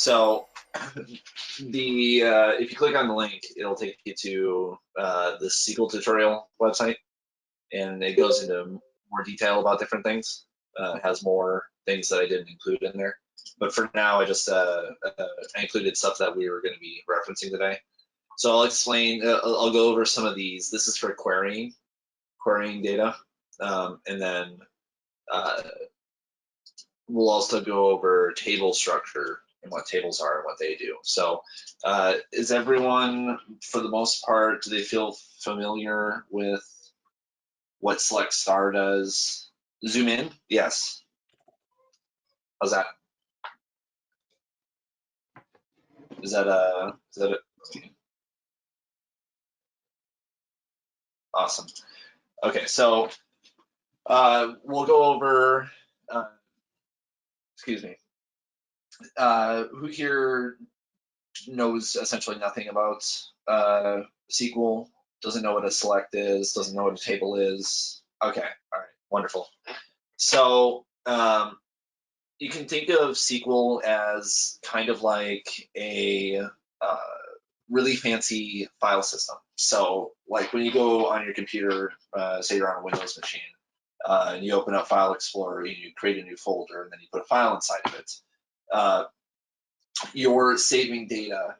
So the if you click on the link, it'll take you to the SQL tutorial website, and it goes into more detail about different things. It has more things that I didn't include in there. But for now, I just I included stuff that we were going to be referencing today. So I'll explain, I'll go over some of these. This is for querying data. And then we'll also go over table structure and what tables are and what they do. So is everyone, for the most part, do they feel familiar with what select star does? Zoom in? Yes. How's that? Is that it? Awesome. Okay, so we'll go over, excuse me, who here knows essentially nothing about SQL, doesn't know what a select is, doesn't know what a table is? Okay, all right, wonderful. So you can think of SQL as kind of like a really fancy file system. So like when you go on your computer, say you're on a Windows machine, and you open up File Explorer, and you create a new folder, and then you put a file inside of it. You're saving data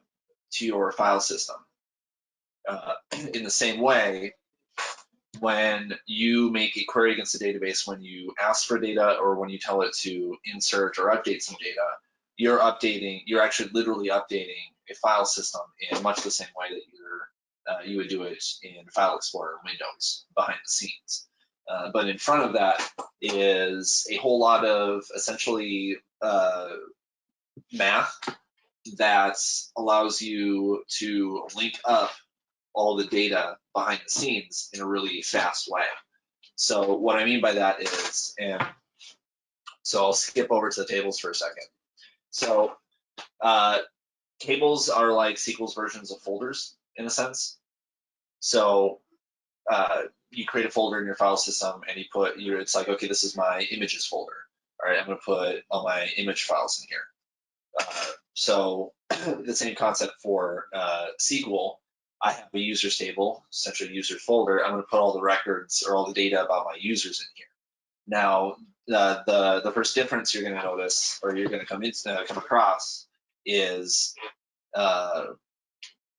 to your file system. In the same way, when you make a query against a database, when you ask for data or when you tell it to insert or update some data, you're actually literally updating a file system in much the same way that you would do it in File Explorer Windows behind the scenes. But in front of that is a whole lot of essentially math that allows you to link up all the data behind the scenes in a really fast way. So what I mean by that is, and so I'll skip over to the tables for a second. So tables are like SQL's versions of folders in a sense. So you create a folder in your file system and you put it's like, okay, this is my images folder. All right, I'm gonna put all my image files in here. So the same concept for SQL. I have a users table, essentially a users folder. I'm going to put all the records or all the data about my users in here. Now, the first difference you're going to notice, or you're going to come across, is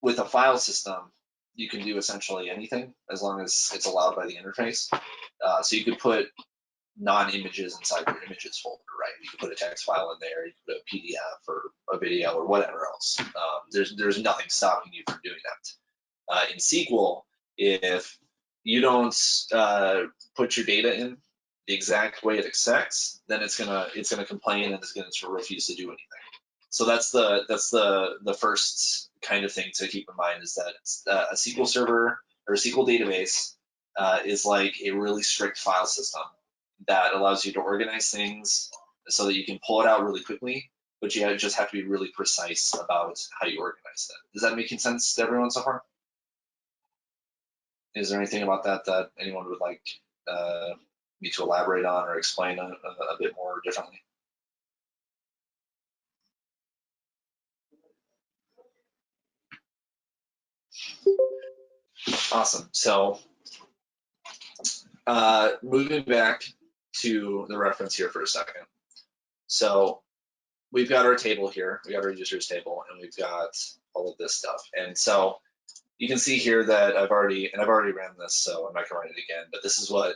with a file system, you can do essentially anything as long as it's allowed by the interface. So you could put non-images inside your images folder, right? You can put a text file in there, you can put a PDF or a video or whatever else. There's nothing stopping you from doing that. In SQL, if you don't put your data in the exact way it expects, then it's gonna complain and it's gonna refuse to do anything. So that's the first kind of thing to keep in mind, is that a SQL server or a SQL database is like a really strict file system that allows you to organize things so that you can pull it out really quickly, but you just have to be really precise about how you organize it. Is that making sense to everyone so far? Is there anything about that anyone would like me to elaborate on or explain a bit more differently? Awesome. So moving back to the reference here for a second. So we've got our table here, we got our users table, and we've got all of this stuff. And so you can see here that I've already ran this, so I'm not gonna run it again, but this is what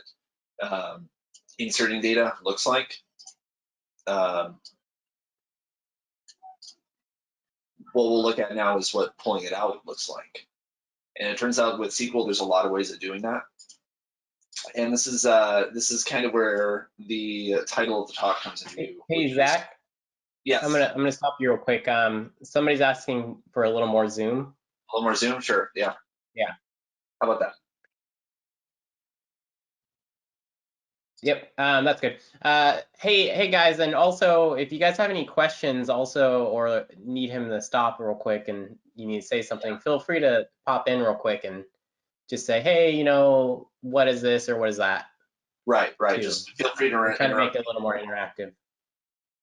inserting data looks like. What we'll look at now is what pulling it out looks like. And it turns out with SQL, there's a lot of ways of doing that. And this is kind of where the title of the talk comes into view. Hey, Zach. Yes. I'm gonna stop you real quick. Somebody's asking for a little more Zoom. A little more Zoom, sure. Yeah. Yeah. How about that? Yep, that's good. Hey guys, and also if you guys have any questions also, or need him to stop real quick and you need to say something, feel free to pop in real quick and just say, hey, you know, what is this or what is that? Right. Too. Just feel free to try to make it a little more interactive.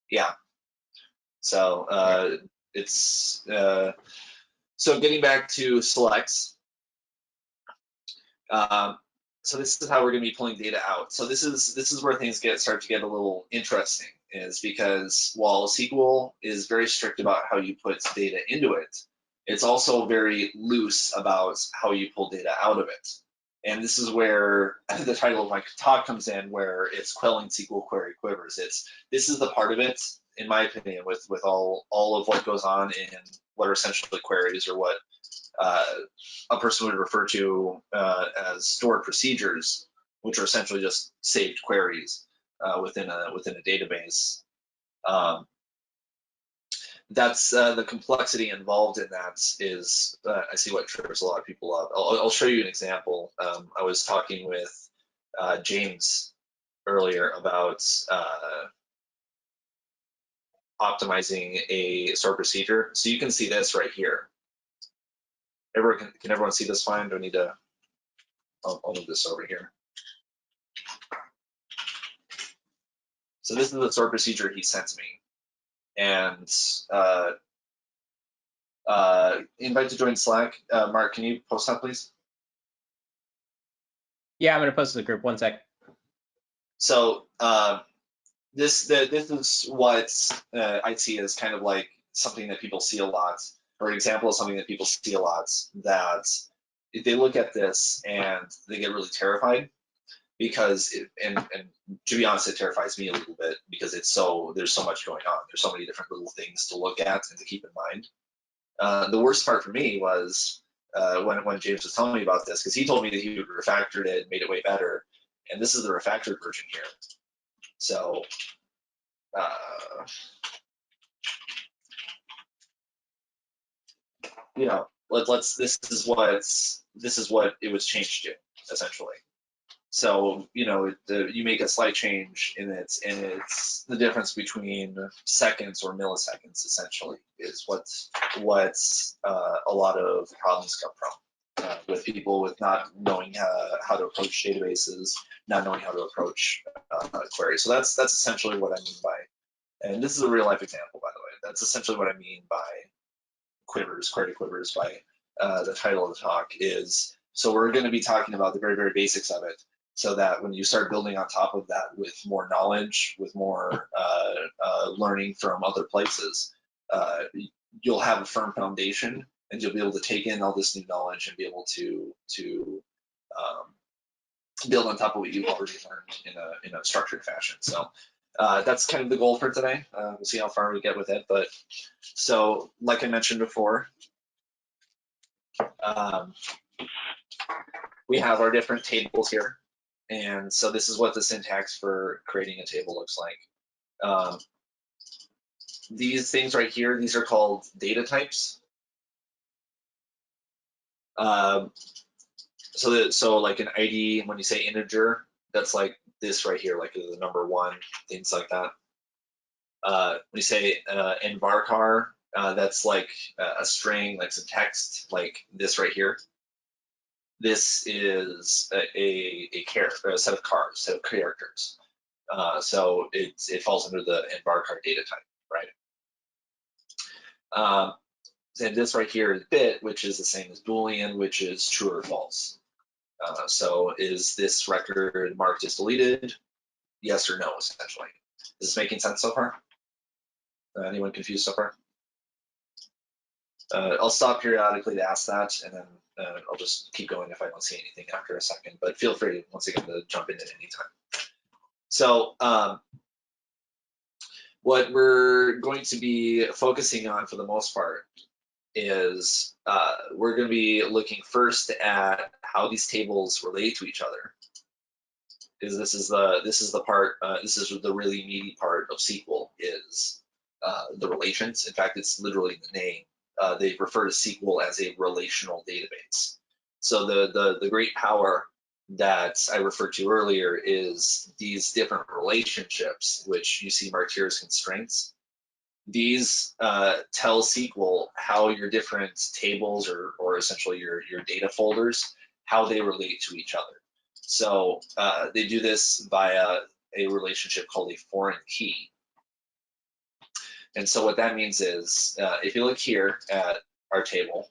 Yeah. So it's so getting back to selects. So this is how we're going to be pulling data out. So this is where things start to get a little interesting, is because while SQL is very strict about how you put data into it, it's also very loose about how you pull data out of it. And this is where the title of my talk comes in, where it's Quelling SQL Query Quivers. This is the part of it, in my opinion, with all of what goes on in what are essentially queries, or what a person would refer to as stored procedures, which are essentially just saved queries within a database. That's the complexity involved in that is, I see what trips a lot of people up. I'll show you an example. I was talking with James earlier about optimizing a stored procedure. So you can see this right here. Can everyone see this fine? Do I need to? I'll move this over here. So this is the stored procedure he sent me, and invite to join Slack. Mark, can you post that, please? Yeah, I'm going to post to the group. 1 sec. So this is what I see as kind of like something that people see a lot, or an example of something that people see a lot, that if they look at this and they get really terrified, because and to be honest, it terrifies me a little bit, because there's so much going on. There's so many different little things to look at and to keep in mind. The worst part for me was when James was telling me about this, because he told me that he would refactored it and made it way better, and this is the refactored version here. So you know, this is what it was changed to, essentially. So, you know, you make a slight change in it, and it's the difference between seconds or milliseconds, essentially, is what a lot of problems come from, with people with not knowing how to approach databases, not knowing how to approach queries. So that's essentially what I mean by, and this is a real life example, by the way. That's essentially what I mean by Quivers, Query Quivers, by the title of the talk is. So we're going to be talking about the very, very basics of it, so that when you start building on top of that with more knowledge, with more learning from other places, you'll have a firm foundation, and you'll be able to take in all this new knowledge and be able to build on top of what you've already learned in a structured fashion. So that's kind of the goal for today. We'll see how far we get with it. But so, like I mentioned before, we have our different tables here. And so this is what the syntax for creating a table looks like. These things right here, these are called data types. So like an ID, when you say integer, that's like this right here, like the number 1, things like that. When you say in varchar, that's like a string, like some text, like this right here. This is a character, a set of characters. So it falls under the varchar data type, right? And this right here is bit, which is the same as Boolean, which is true or false. So is this record marked as deleted? Yes or no, essentially. Is this making sense so far? Anyone confused so far? I'll stop periodically to ask that, and then I'll just keep going if I don't see anything after a second, but feel free, once again, to jump in at any time. So what we're going to be focusing on for the most part is we're going to be looking first at how these tables relate to each other, because this is the part, this is the really meaty part of SQL, is the relations. In fact, it's literally the name. They refer to SQL as a relational database. So the great power that I referred to earlier is these different relationships, which you see marked here as constraints. These tell SQL how your different tables, or essentially your data folders, how they relate to each other. So they do this via a relationship called a foreign key. And so what that means is, if you look here at our table,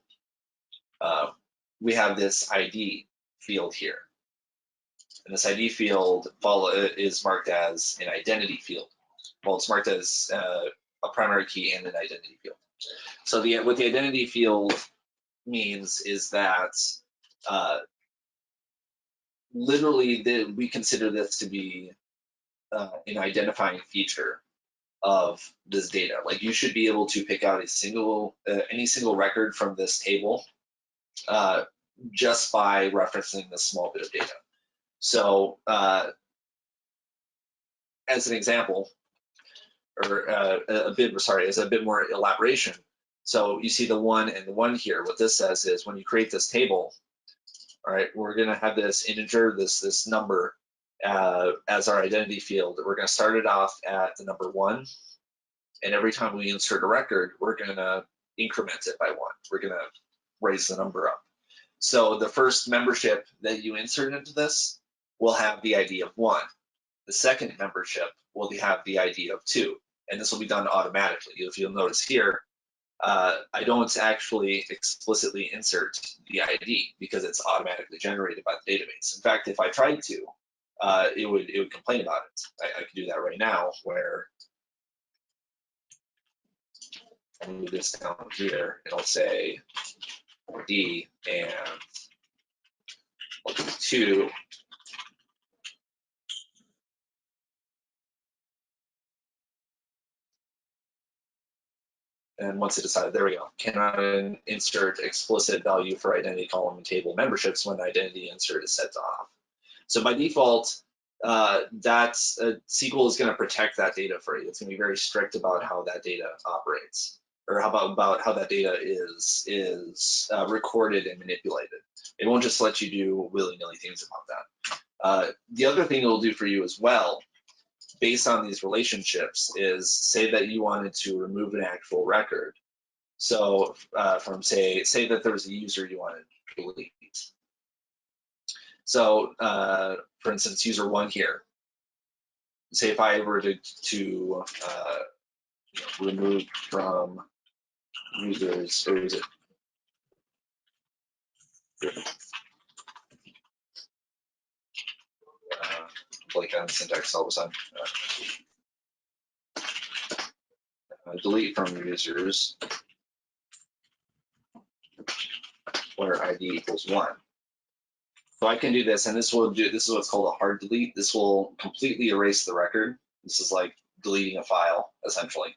we have this ID field here. And this ID field is marked as an identity field. Well, it's marked as a primary key and an identity field. So what the identity field means is that literally we consider this to be an identifying feature of this data. Like you should be able to pick out any single record from this table just by referencing this small bit of data. So as an example, or as a bit more elaboration. So you see the 1 and the 1 here. What this says is when you create this table, all right, we're going to have this integer, this number as our identity field. We're going to start it off at the number 1, and every time we insert a record, we're going to increment it by 1. We're going to raise the number up. So the first membership that you insert into this will have the ID of 1. The second membership will have the ID of 2, and this will be done automatically. If you'll notice here, I don't actually explicitly insert the ID because it's automatically generated by the database. In fact, if I tried to, it would complain about it. I could do that right now, where I move this down here. It'll say ID and 2. And once it decided, there we go. Cannot insert explicit value for identity column and table memberships when identity insert is set to off. So by default, SQL is going to protect that data for you. It's going to be very strict about how that data operates, or about how that data is recorded and manipulated. It won't just let you do willy-nilly things about that. The other thing it will do for you as well, based on these relationships, is say that you wanted to remove an actual record. So from say that there was a user you wanted to delete. So for instance, user 1 here. Say if I were to remove from users, or is it? Like on syntax all of a sudden. Delete from users where ID equals 1. So I can do this, and this is what's called a hard delete. This will completely erase the record. This is like deleting a file, essentially.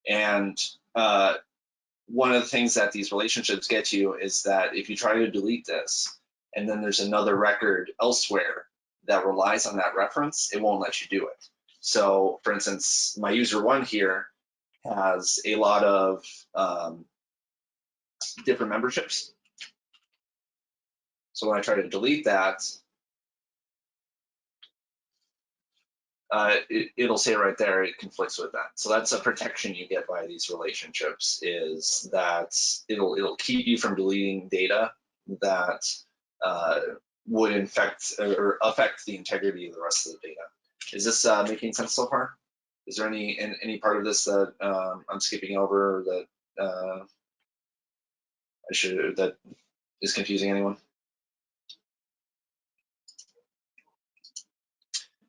And one of the things that these relationships get you is that if you try to delete this, and then there's another record elsewhere that relies on that reference, it won't let you do it. So for instance, my user 1 here has a lot of different memberships. So when I try to delete that, it'll say right there, it conflicts with that. So that's a protection you get by these relationships, is that it'll keep you from deleting data that would infect or affect the integrity of the rest of the data. Is this making sense so far? Is there any part of this that I'm skipping over, that that is confusing anyone?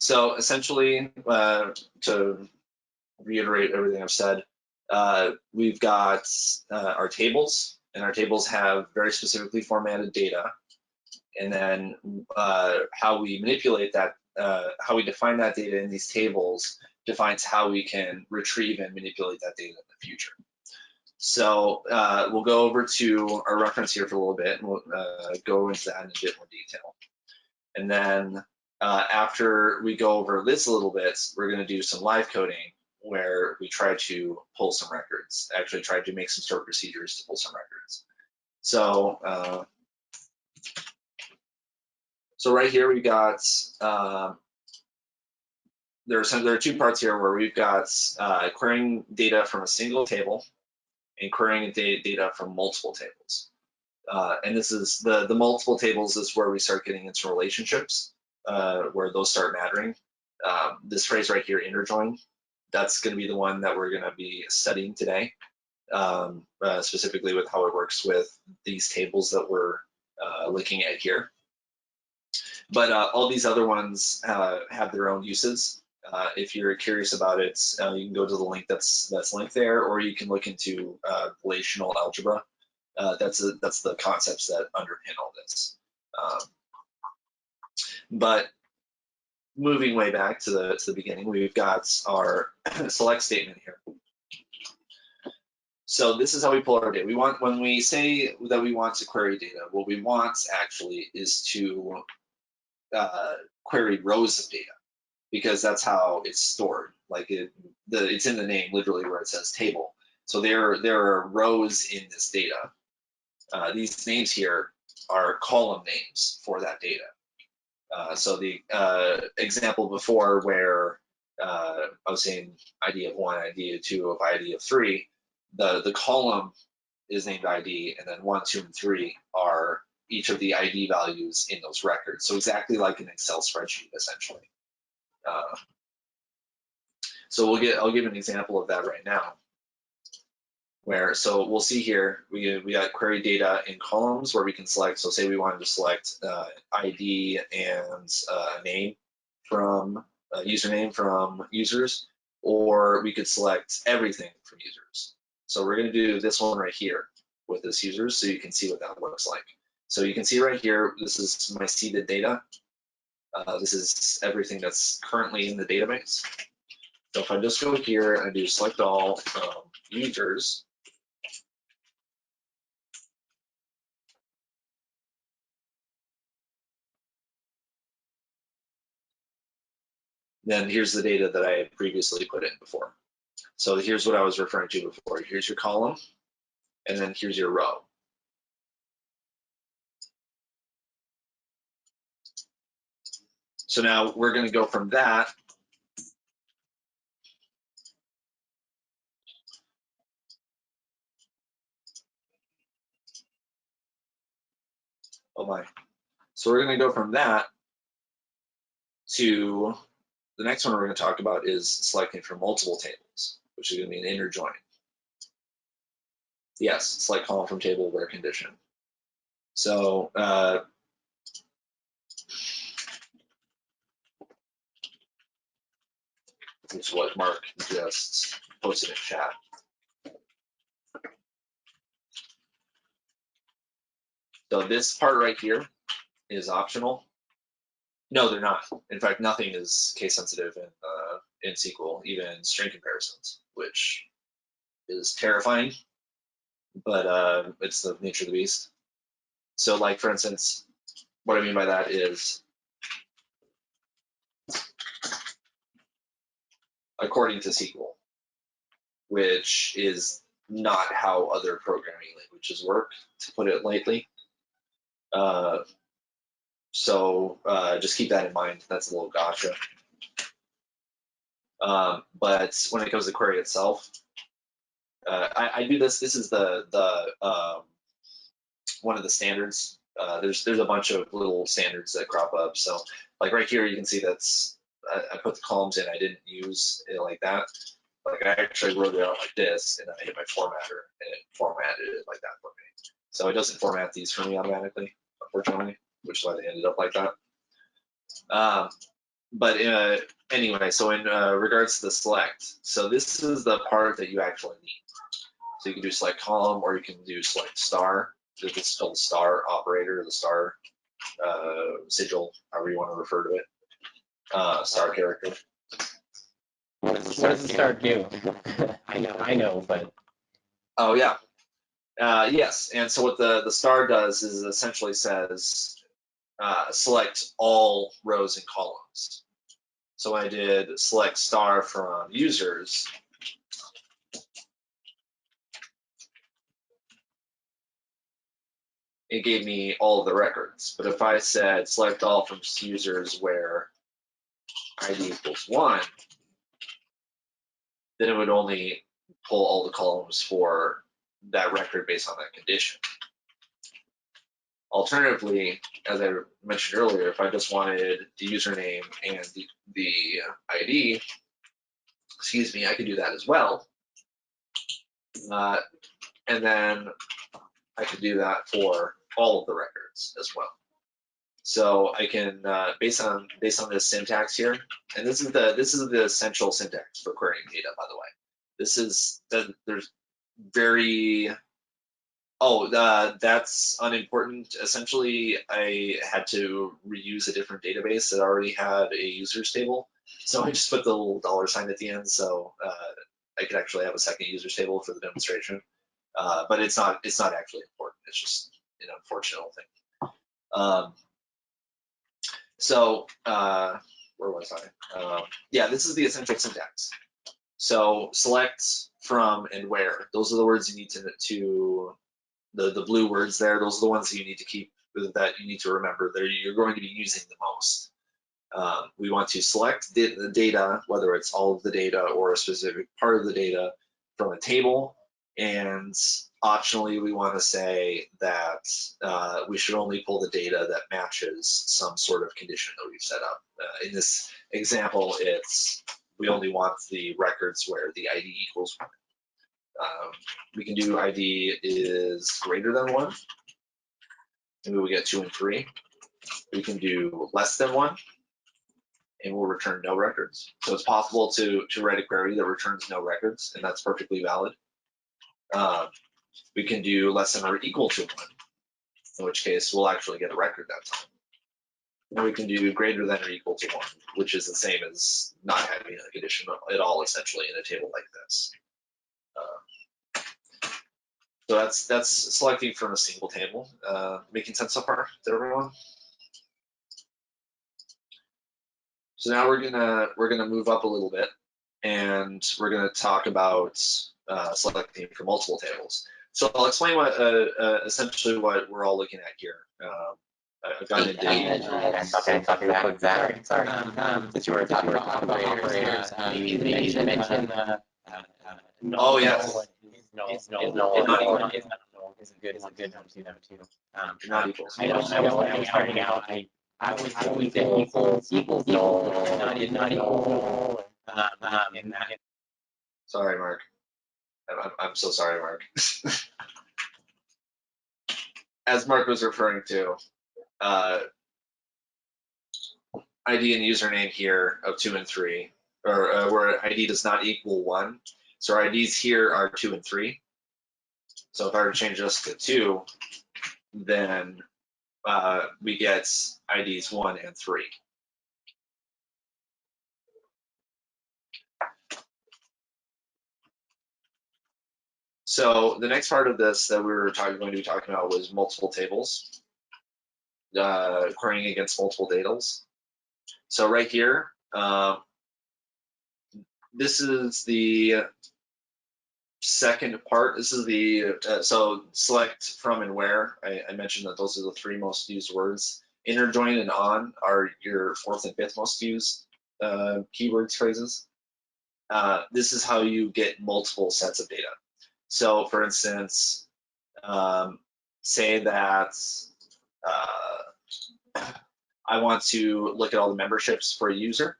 So essentially, to reiterate everything I've said, we've got our tables, and our tables have very specifically formatted data. And then how we manipulate that, how we define that data in these tables defines how we can retrieve and manipulate that data in the future. So we'll go over to our reference here for a little bit, and we'll go into that in a bit more detail. And then after we go over this a little bit, we're going to do some live coding where we try to pull some records, actually try to make some stored procedures to pull some records. So so right here we've got, there are 2 parts here where we've got querying data from a single table and querying data from multiple tables. And this is the multiple tables is where we start getting into relationships, where those start mattering. This phrase right here, interjoin, That's going to be the one that we're going to be studying today, specifically with how it works with these tables that we're looking at here. But all these other ones have their own uses. If you're curious about it, you can go to the link that's linked there, or you can look into relational algebra. That's the concepts that underpin all this. But moving way back to the beginning, we've got our select statement here. So this is how we pull our data. When we say that we want to query data, what we want actually is to query rows of data, because that's how it's stored. Like it's in the name, literally, where it says table. So there are rows in this data. These names here are column names for that data. So the example before, where I was saying ID of 1, ID of 2, of ID of 3, the column is named ID, and then 1, 2, and 3 are each of the ID values in those records. So exactly like an Excel spreadsheet, essentially. So I'll give an example of that right now. So we'll see here, we got query data in columns where we can select. So say we wanted to select ID and name from username from users, or we could select everything from users. So we're going to do this one right here with this users, so you can see what that looks like. So you can see right here, this is my seeded data. This is everything that's currently in the database. So if I just go here and I do select all users, then here's the data that I had previously put in before. So here's what I was referring to before. Here's your column, and then here's your row. So now we're going to go from that So we're going to go from that to the next one we're going to talk about is selecting from multiple tables, which is going to be an inner join. Yes, select column from table where condition. So this is what Mark just posted in chat. So this part right here is optional. No, they're not. In fact, nothing is case sensitive in SQL, even string comparisons, which is terrifying, but it's the nature of the beast. So like, for instance, what I mean by that is, according to SQL, which is not how other programming languages work, to put it lightly. So just keep that in mind. That's a little gotcha. But when it comes to query itself, I do this. This is the one of the standards. There's a bunch of little standards that crop up. So like right here, you can see that's I put the columns in. I didn't use it like that. Like I actually wrote it out like this, and then I hit my formatter, and it formatted it like that for me. So it doesn't format these for me automatically, unfortunately, which is why they ended up like that. But anyway, so in regards to the select, so this is the part that you actually need. So you can do select column, or you can do select star. This is called star operator, the star sigil, however you want to refer to it, star character. What does the star do? I know, but. Oh yeah. Yes, and so what the star does is it essentially says select all rows and columns. So when I did select star from users, it gave me all of the records. But if I said select all from users where ID equals 1, then it would only pull all the columns for that record based on that condition. Alternatively, as I mentioned earlier, if I just wanted the username and the ID, excuse me, I can do that as well. And then I could do that for all of the records as well. So I can, based on this syntax here, and this is the essential syntax for querying data, by the way. This is there's very that's unimportant. Essentially, I had to reuse a different database that already had a users table, so I just put the little $ at the end, so I could actually have a second users table for the demonstration. But it's not actually important. It's just an unfortunate thing. So where was I? Yeah, this is the essential syntax. So select, from, and where. Those are the words you need to the blue words there. Those are the ones that you need to keep, that you need to remember. You're going to be using the most. We want to select the data, whether it's all of the data or a specific part of the data, from a table. And optionally, we want to say that we should only pull the data that matches some sort of condition that we've set up. In this example, we only want the records where the ID equals 1. We can do ID is greater than 1, and we will get 2 and 3. We can do less than 1, and we'll return no records. So it's possible to write a query that returns no records, and that's perfectly valid. We can do less than or equal to 1, in which case we'll actually get a record that time. And we can do greater than or equal to 1, which is the same as not having a condition at all, essentially, in a table like this. So that's selecting from a single table. Making sense so far to everyone? So now we're gonna move up a little bit, and we're gonna talk about selecting from multiple tables. So I'll explain what essentially what we're all looking at here. I've gone into Sorry. Since you were talking about operators, you mentioned oh yes. Is a good number too. Not equals. I was starting out. I was always equals not equal. And that. Sorry, Mark. I'm so sorry, Mark. As Mark was referring to, ID and username here of 2 and 3, or where ID does not equal 1. So our IDs here are 2 and 3. So if I were to change this to 2, then we get IDs 1 and 3. So the next part of this that we were going to be talking about was multiple tables, querying against multiple tables. So right here, this is the second part. This is the, so select, from, and where. I mentioned that those are the 3 most used words. Inner, join, and on are your 4th and 5th most used keywords, phrases. This is how you get multiple sets of data. So for instance, say that I want to look at all the memberships for a user.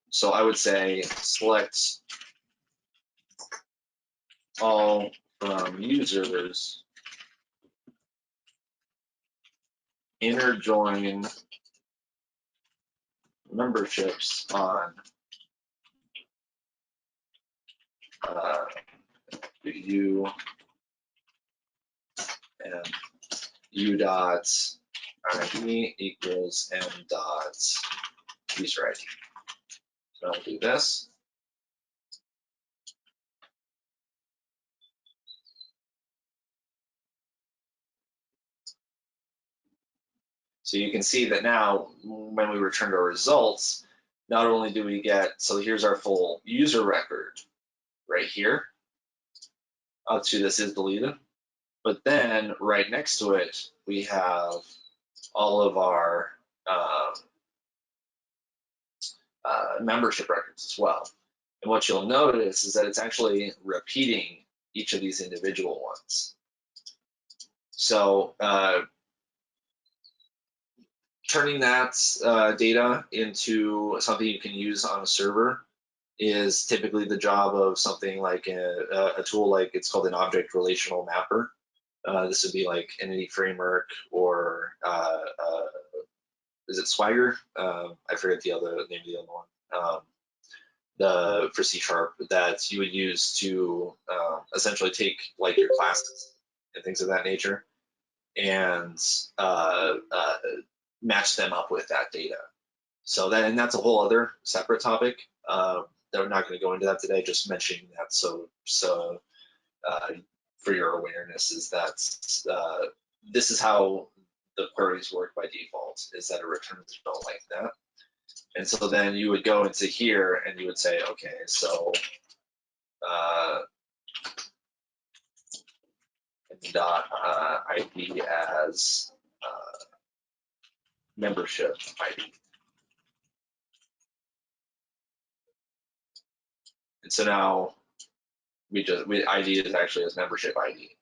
So I would say select all from users, inner join memberships on u and u dot ID equals m dot user ID. So I'll do this. So you can see that now when we return our results, not only do we get, so here's our full user record right here, up to this is deleted, but then right next to it, we have all of our membership records as well. And what you'll notice is that it's actually repeating each of these individual ones. So turning that data into something you can use on a server is typically the job of something like a tool like it's called an object relational mapper. This would be like Entity Framework or is it Swagger? I forget the other name of the other one. For C# that you would use to essentially take like your classes and things of that nature and match them up with that data. So that, and that's a whole other separate topic. We're not going to go into that today. Just mentioning that so for your awareness is that this is how the queries work by default. Is that it returns a result like that. And so then you would go into here and you would say, okay, so dot ID as membership ID. And so now we ID is actually as membership ID.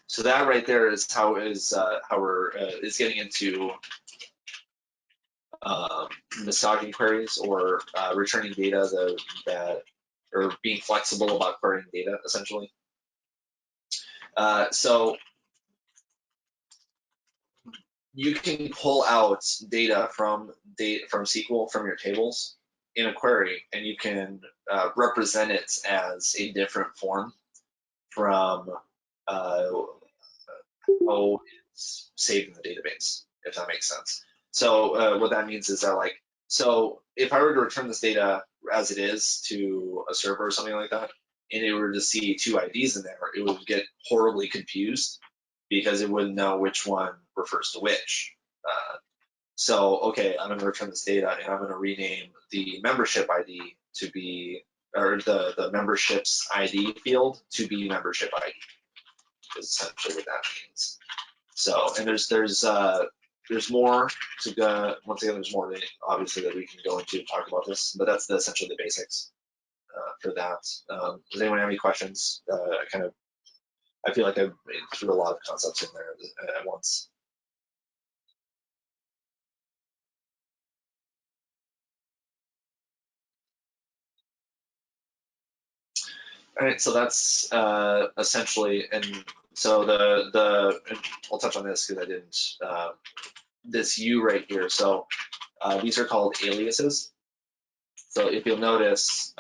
So that right there is how we're is getting into massaging queries or returning data that or being flexible about querying data essentially. So you can pull out data from SQL from your tables in a query, and you can represent it as a different form from how it's saved in the database, if that makes sense. So what that means is that like, so if I were to return this data as it is to a server or something like that, and it were to see two IDs in there, it would get horribly confused because it wouldn't know which one refers to which. So, okay, I'm gonna return this data and I'm gonna rename the membership ID to be, or the membership's ID field to be membership ID, is essentially what that means. So, and there's more to go, once again, there's more obviously that we can go into to talk about this, but that's essentially the basics for that. Does anyone have any questions? I feel like I threw a lot of concepts in there at once. All right, so that's essentially, and so and I'll touch on this because I didn't, this U right here. So these are called aliases. So if you'll notice,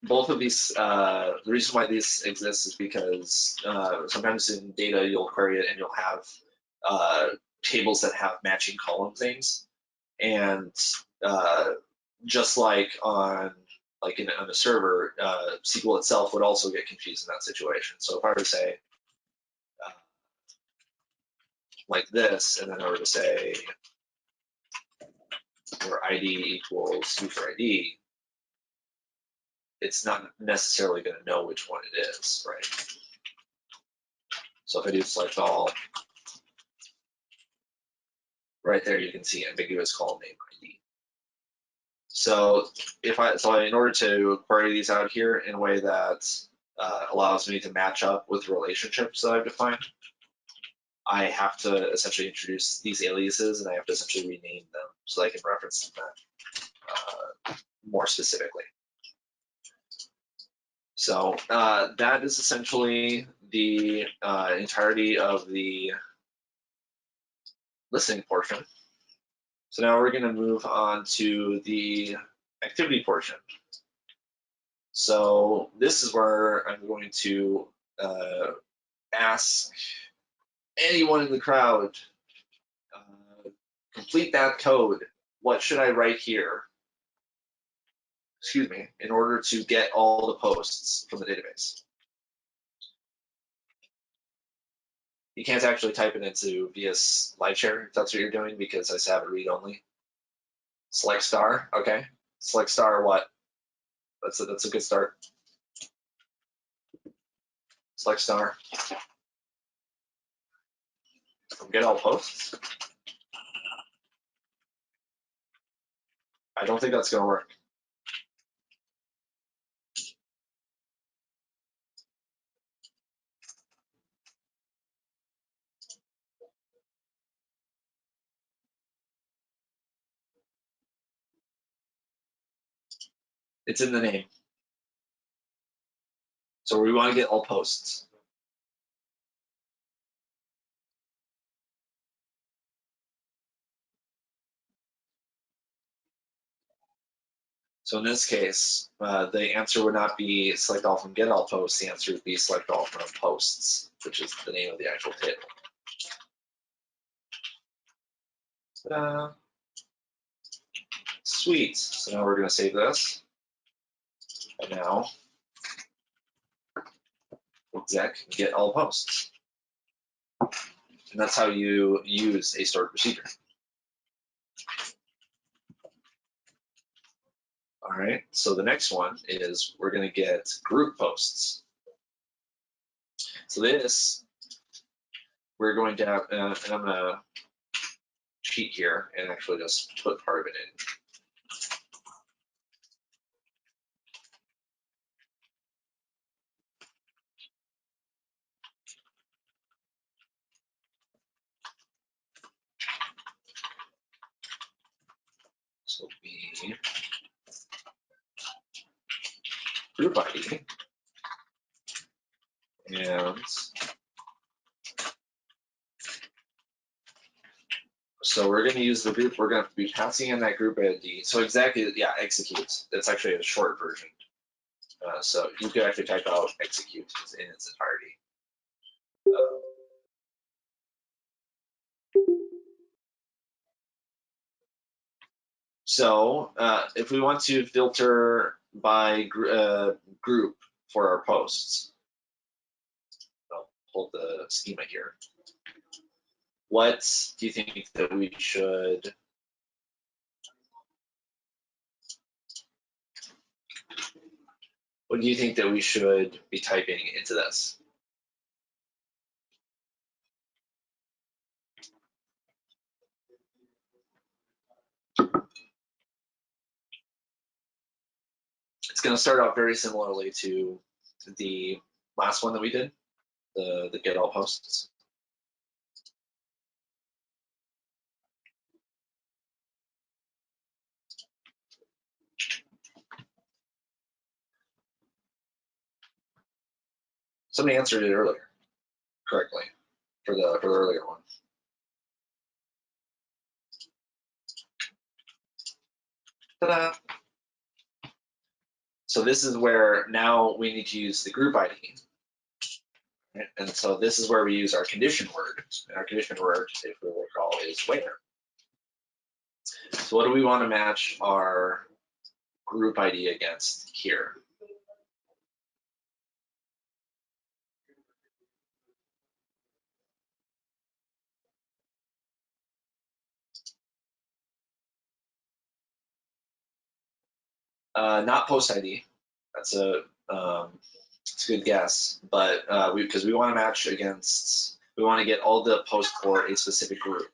both of these, the reason why these exist is because sometimes in data you'll query it and you'll have tables that have matching column things, and just like on a server, SQL itself would also get confused in that situation. So if I were to say like this, and then I were to say where ID equals user ID, it's not necessarily going to know which one it is, right? So if I do select all, right there you can see ambiguous column name ID. So in order to query these out here in a way that allows me to match up with relationships that I've defined, I have to essentially introduce these aliases and I have to essentially rename them so I can reference them more specifically. So that is essentially the entirety of the listening portion. So now we're going to move on to the activity portion. So this is where I'm going to ask anyone in the crowd, complete that code. What should I write here? Excuse me, in order to get all the posts from the database. You can't actually type it into VS Live Share if that's what you're doing because I have it read only. Select star, okay. Select star what? That's a good start. Select star. Get all posts. I don't think that's gonna work. It's in the name. So we want to get all posts. So in this case, the answer would not be select all from get all posts. The answer would be select all from posts, which is the name of the actual table. Sweet. So now we're going to save this. And now, exec get all posts. And that's how you use a stored procedure. All right, so the next one is we're going to get group posts. So this, we're going to have, and I'm going to cheat here and actually just put part of it in. So be group ID, and so we're going to use the group, we're going to be passing in that group ID. So exactly, yeah, execute. That's actually a short version. So you could actually type out execute in its entirety. So if we want to filter by group for our posts, I'll hold the schema here. What do you think that we should? What do you think that we should be typing into this? It's going to start out very similarly to the last one that we did, the get all posts. Somebody answered it earlier correctly for the earlier one. Ta-da! So this is where now we need to use the group ID. Right? And so this is where we use our condition word. And our condition word, if we recall, is where. So what do we want to match our group ID against here? Not post ID. That's a good guess, but because we want to match against, we want to get all the posts for a specific group.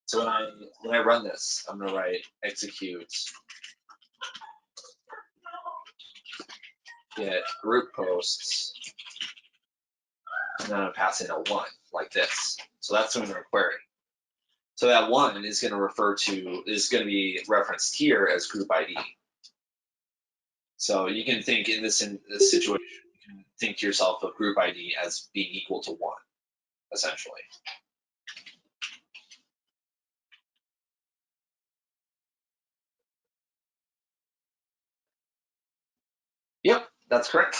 So when I run this, I'm going to write execute get group posts, and then I'm going to pass in a 1 like this. So that's when we're querying. So that 1 is going to refer to, is going to be referenced here as group ID. So you can think in this situation, you can think to yourself of group ID as being equal to 1, essentially. Yep, that's correct.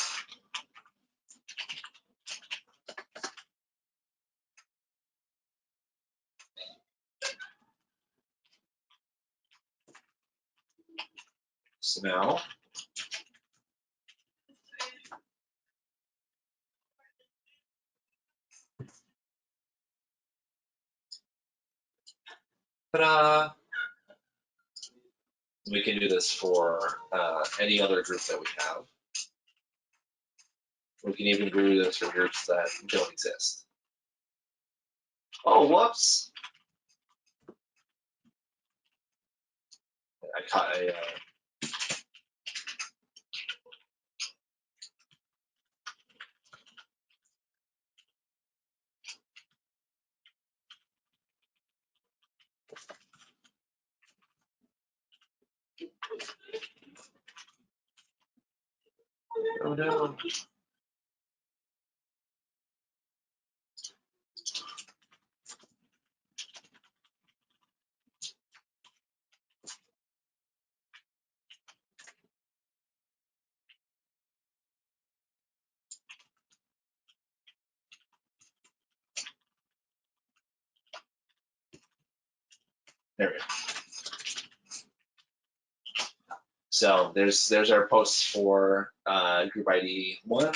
So now, ta-da! We can do this for any other group that we have. We can even do this for groups that don't exist. Oh, whoops! I caught a Oh no. There we go. So there's our posts for group ID 1.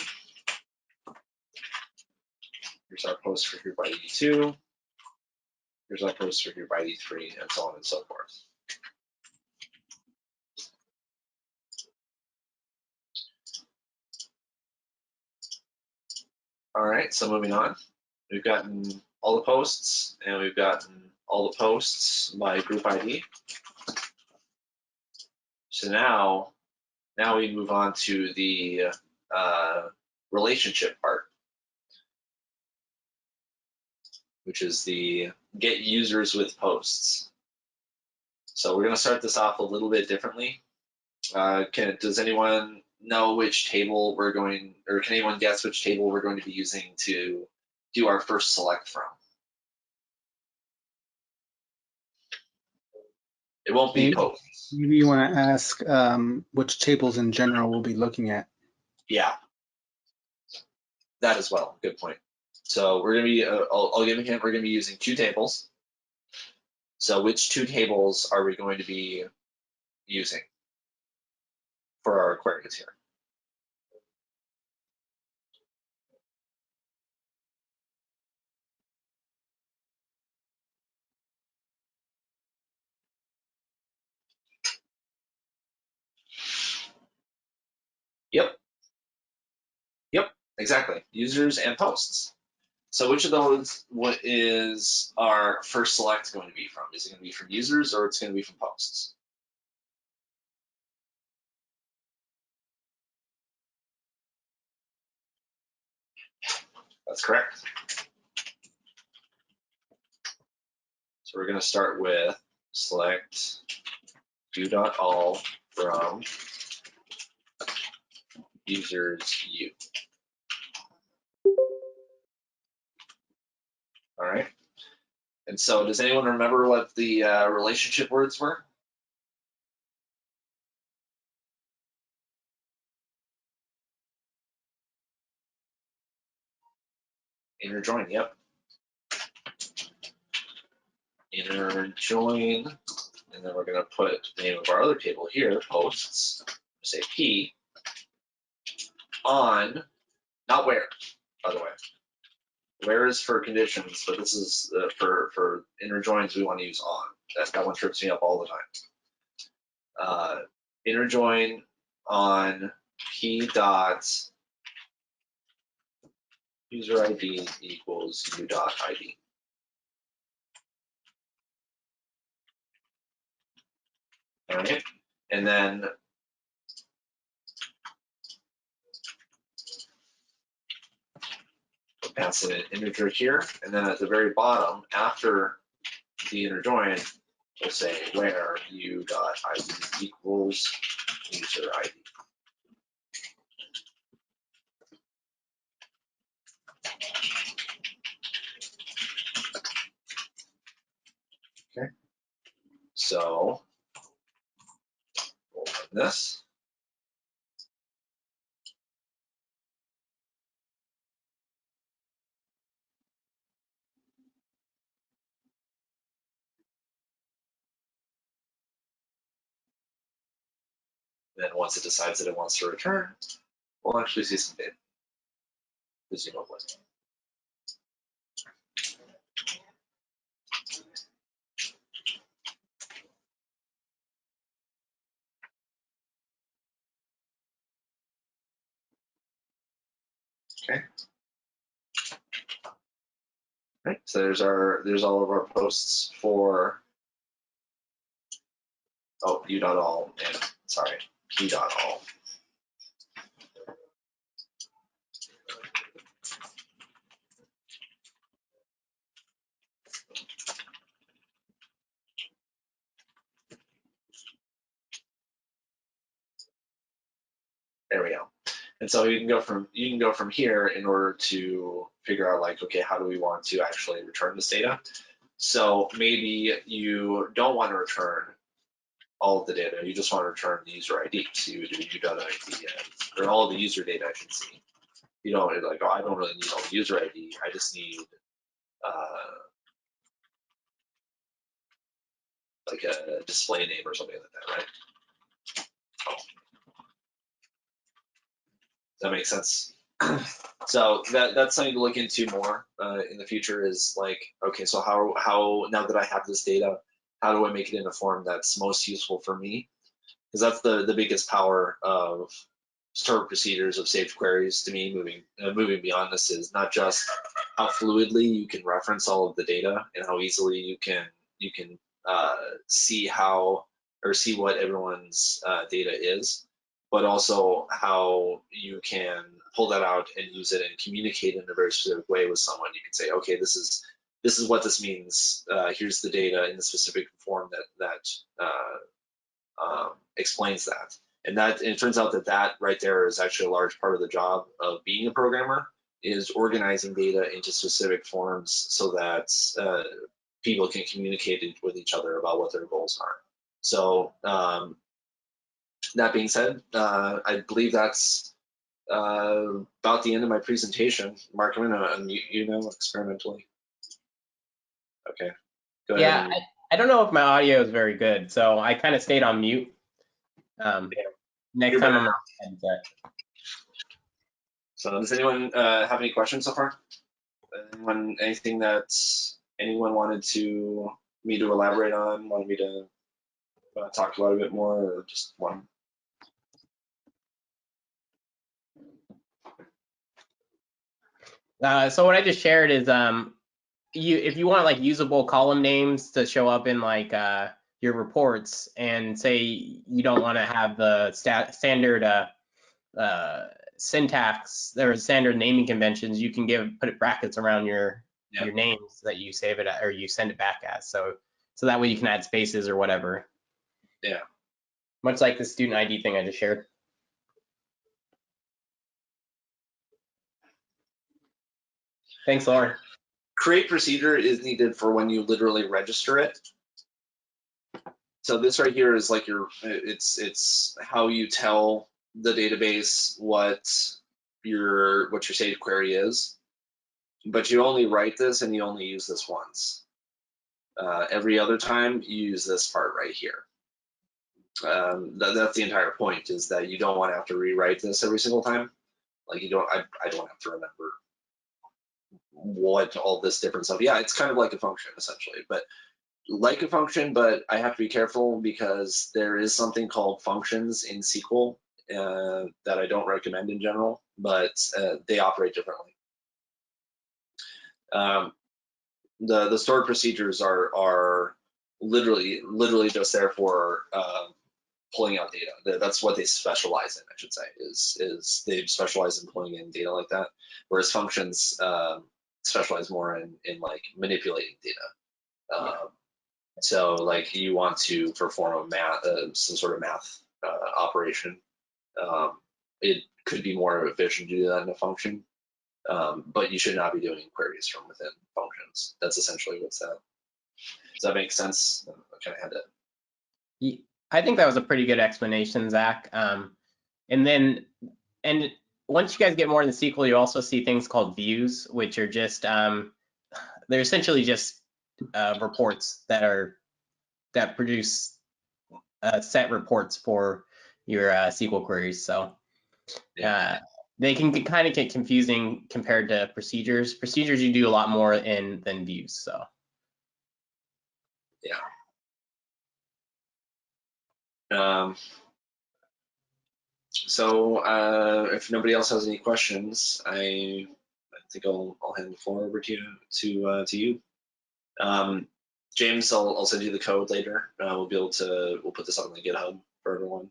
Here's our post for group ID 2. Here's our post for group ID 3, and so on and so forth. All right, so moving on. We've gotten all the posts, and we've gotten all the posts by group ID. So now we move on to the relationship part, which is the get users with posts. So we're going to start this off a little bit differently. Does anyone know which table we're going, or can anyone guess which table we're going to be using to do our first select from? It won't be posts. Maybe you want to ask which tables in general we'll be looking at. Yeah, that as well. Good point. So we're going to be, I'll give a hint, we're going to be using 2 tables. So which 2 tables are we going to be using for our queries here? Yep, exactly. Users and posts. So which of those is our first select going to be from? Is it going to be from users or it's going to be from posts? That's correct. So we're going to start with select do.all from users u. All right. And so does anyone remember what the relationship words were? Inner join, yep. Inner join, and then we're going to put the name of our other table here, posts, say P, on, not where, by the way. Where is for conditions, but this is for inner joins, we want to use on. That one trips me up all the time. Inner join on P dot user ID equals u dot ID. All right, and then pass in an integer here, and then at the very bottom, after the inner join, we'll say where u dot ID equals user ID. Okay, so we'll run this. Then once it decides that it wants to return, we'll actually see some data, presumably. Okay. Right. So there's all of our posts for u.all and sorry, p.all. There we go. And so you can go from here in order to figure out like, okay, how do we want to actually return this data? So maybe you don't want to return all of the data. You just want to return the user ID. So you would do u.id or all of the user data I can see. You don't like, oh, I don't really need all the user ID. I just need like a display name or something like that, right? Oh. Does that make sense? So that's something to look into more in the future is like, okay, so how now that I have this data, how do I make it in a form that's most useful for me? Because that's the biggest power of stored procedures of saved queries to me. Moving beyond this is not just how fluidly you can reference all of the data and how easily you can see see what everyone's data is, but also how you can pull that out and use it and communicate in a very specific way with someone. You can say, okay, this is what this means. Here's the data in the specific form that explains that. And it turns out that right there is actually a large part of the job of being a programmer, is organizing data into specific forms so that people can communicate with each other about what their goals are. So that being said, I believe that's about the end of my presentation. Mark, I'm going to unmute you now experimentally. Okay, go ahead. Yeah, I don't know if my audio is very good, so I kind of stayed on mute. Next time I'm on headset. So does anyone have any questions so far? Anything that anyone wanted me to elaborate on, wanted me to talk about a bit more, or just one? So what I just shared is if you want like usable column names to show up in like your reports, and say you don't want to have the standard syntax or standard naming conventions, you can put brackets around your names that you save it or you send it back as. So that way you can add spaces or whatever. Yeah. Much like the student ID thing I just shared. Thanks, Lauren. Create procedure is needed for when you literally register it. So this right here is like it's how you tell the database what your saved query is, but you only write this and you only use this once. Every other time you use this part right here. That's the entire point, is that you don't want to have to rewrite this every single time. Like I don't have to remember what all this different stuff. Yeah, it's kind of like a function essentially, but I have to be careful because there is something called functions in SQL that I don't recommend in general, but they operate differently. The stored procedures are literally just there for pulling out data. That's what they specialize in, I should say, is they specialize in pulling in data like that, whereas functions specialize more in like manipulating data. So like you want to perform some sort of math operation. It could be more efficient to do that in a function, but you should not be doing queries from within functions. That's essentially what's that. Does that make sense? I kind of had to. I think that was a pretty good explanation, Zach. And once you guys get more in the SQL, you also see things called views, which are just they're essentially just reports that produce set reports for your SQL queries. So they can kind of get confusing compared to procedures. Procedures you do a lot more in than views. So yeah. So if nobody else has any questions, I think I'll hand the floor over to you. James, I'll send you the code later. We'll put this up on the GitHub for everyone.